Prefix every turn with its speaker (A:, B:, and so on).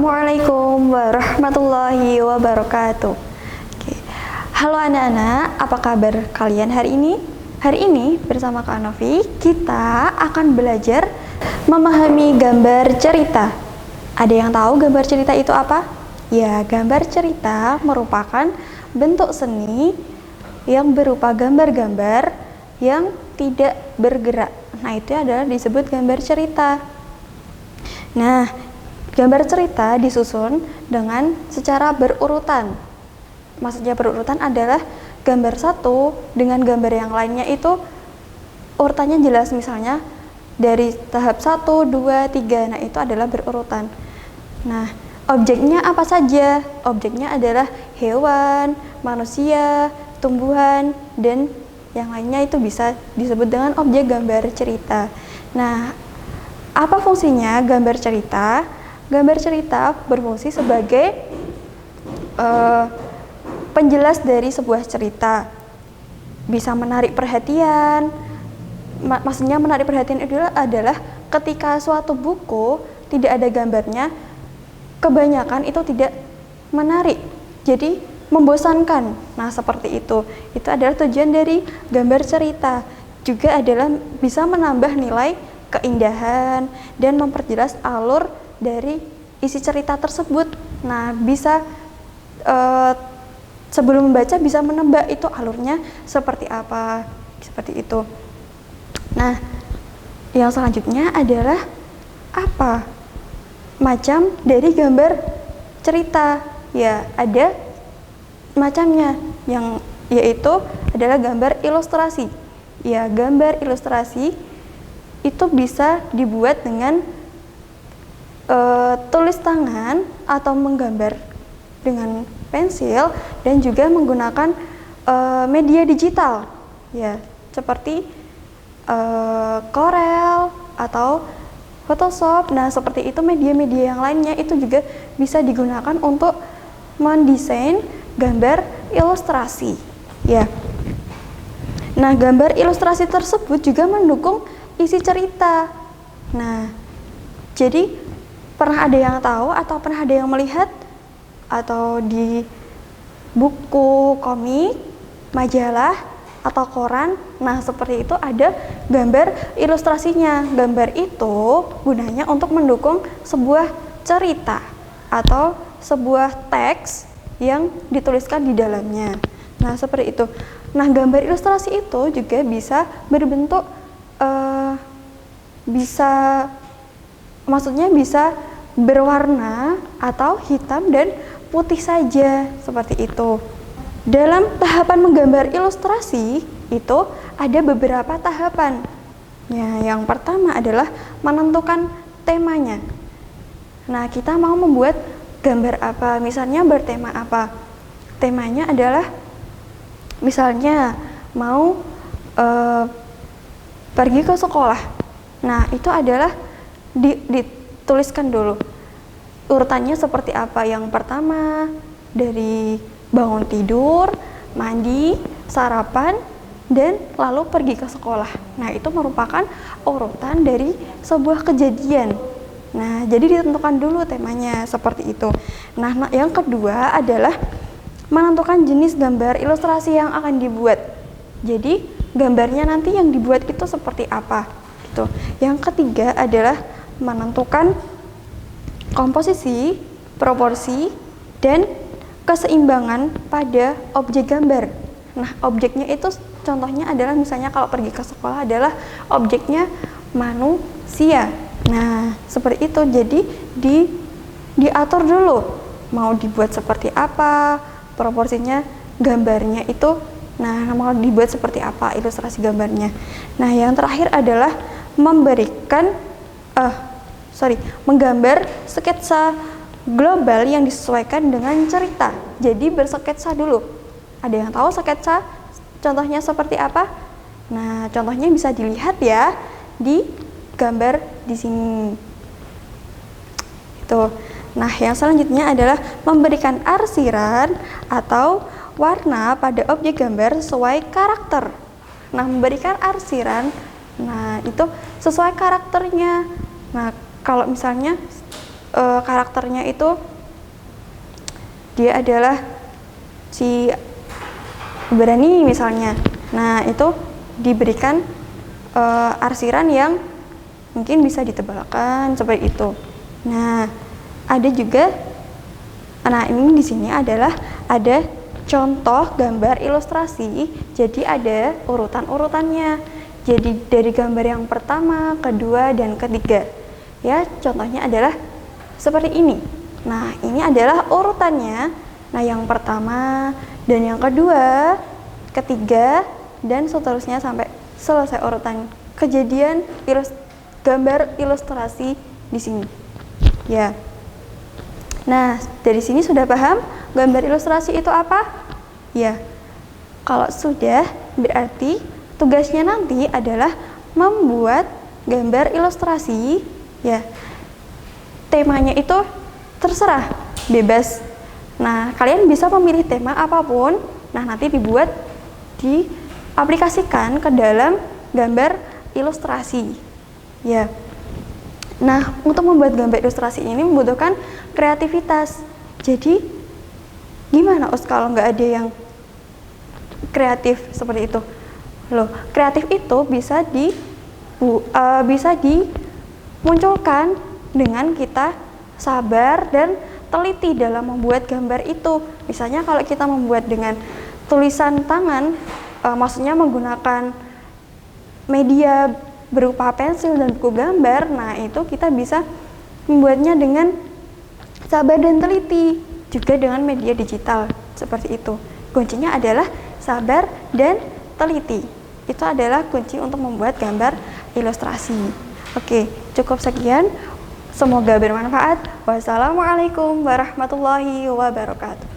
A: Assalamualaikum warahmatullahi wabarakatuh. Oke. Halo anak-anak, apa kabar kalian hari ini? Hari ini bersama Kak Novi, kita akan belajar memahami gambar cerita. Ada yang tahu gambar cerita itu apa? Ya, gambar cerita merupakan bentuk seni yang berupa gambar-gambar yang tidak bergerak. Nah, itu adalah disebut gambar cerita. Nah, gambar cerita disusun dengan secara berurutan. Maksudnya berurutan adalah gambar satu dengan gambar yang lainnya itu urutannya jelas, misalnya dari tahap 1, 2, 3. Nah, itu adalah berurutan. Nah, objeknya apa saja? Objeknya adalah hewan, manusia, tumbuhan, dan yang lainnya itu bisa disebut dengan objek gambar cerita. Nah, apa fungsinya gambar cerita? Gambar cerita berfungsi sebagai penjelas dari sebuah cerita. Bisa menarik perhatian. Maksudnya menarik perhatian itu adalah ketika suatu buku tidak ada gambarnya, kebanyakan itu tidak menarik. Jadi membosankan. Nah, seperti itu. Itu adalah tujuan dari gambar cerita. Juga adalah bisa menambah nilai keindahan dan memperjelas alur dari isi cerita tersebut. Nah, bisa sebelum membaca bisa menebak itu alurnya seperti apa, seperti itu. Nah, yang selanjutnya adalah apa macam dari gambar cerita? Ya, ada macamnya, yang yaitu adalah gambar ilustrasi. Ya, gambar ilustrasi itu bisa dibuat dengan tulis tangan atau menggambar dengan pensil dan juga menggunakan media digital, ya, seperti Corel atau Photoshop. Nah, seperti itu media-media yang lainnya itu juga bisa digunakan untuk mendesain gambar ilustrasi, ya. Nah, gambar ilustrasi tersebut juga mendukung isi cerita. Nah, jadi pernah ada yang tahu atau pernah ada yang melihat atau di buku komik, majalah, atau koran, nah seperti itu ada gambar ilustrasinya. Gambar itu gunanya untuk mendukung sebuah cerita atau sebuah teks yang dituliskan di dalamnya. Nah, seperti itu. Nah, gambar ilustrasi itu juga bisa berbentuk maksudnya bisa berwarna atau hitam dan putih saja, seperti itu. Dalam tahapan menggambar ilustrasi itu ada beberapa tahapan. Ya, yang pertama adalah menentukan temanya. Nah, kita mau membuat gambar apa? Misalnya bertema apa? Temanya adalah misalnya mau pergi ke sekolah. Nah, itu adalah dituliskan dulu urutannya seperti apa. Yang pertama dari bangun tidur, mandi, sarapan, dan lalu pergi ke sekolah. Nah, itu merupakan urutan dari sebuah kejadian. Nah, jadi ditentukan dulu temanya seperti itu. Nah, yang kedua adalah menentukan jenis gambar ilustrasi yang akan dibuat. Jadi gambarnya nanti yang dibuat itu seperti apa gitu. Yang ketiga adalah menentukan komposisi, proporsi, dan keseimbangan pada objek gambar. Nah, objeknya itu contohnya adalah misalnya kalau pergi ke sekolah adalah objeknya manusia. Nah, seperti itu. Jadi diatur dulu mau dibuat seperti apa, proporsinya gambarnya itu. Nah, mau dibuat seperti apa ilustrasi gambarnya. Nah, yang terakhir adalah menggambar sketsa global yang disesuaikan dengan cerita. Jadi bersketsa dulu. Ada yang tahu sketsa contohnya seperti apa? Nah, contohnya bisa dilihat ya di gambar di sini. Itu. Nah, yang selanjutnya adalah memberikan arsiran atau warna pada objek gambar sesuai karakter. Nah, memberikan arsiran, nah itu sesuai karakternya. Nah, kalau misalnya karakternya itu dia adalah si berani misalnya. Nah, itu diberikan arsiran yang mungkin bisa ditebalkan seperti itu. Nah, ada juga, nah ini di sini adalah ada contoh gambar ilustrasi. Jadi ada urutan-urutannya. Jadi dari gambar yang pertama, kedua, dan ketiga. Ya, contohnya adalah seperti ini. Nah, ini adalah urutannya. Nah, yang pertama dan yang kedua, ketiga, dan seterusnya sampai selesai urutan kejadian gambar ilustrasi di sini. Ya. Nah, dari sini sudah paham gambar ilustrasi itu apa? Ya. Kalau sudah, berarti tugasnya nanti adalah membuat gambar ilustrasi. Ya. Temanya itu terserah, bebas. Nah, kalian bisa memilih tema apapun. Nah, nanti diaplikasikan ke dalam gambar ilustrasi. Ya. Nah, untuk membuat gambar ilustrasi ini membutuhkan kreativitas. Jadi, gimana kalau nggak ada yang kreatif seperti itu? Loh, kreatif itu bisa dimunculkan dengan kita sabar dan teliti dalam membuat gambar itu. Misalnya kalau kita membuat dengan tulisan tangan, maksudnya menggunakan media berupa pensil dan buku gambar, nah itu kita bisa membuatnya dengan sabar dan teliti, juga dengan media digital seperti itu. Kuncinya adalah sabar dan teliti. Itu adalah kunci untuk membuat gambar ilustrasi. Oke, cukup sekian. Semoga bermanfaat. Wassalamualaikum warahmatullahi wabarakatuh.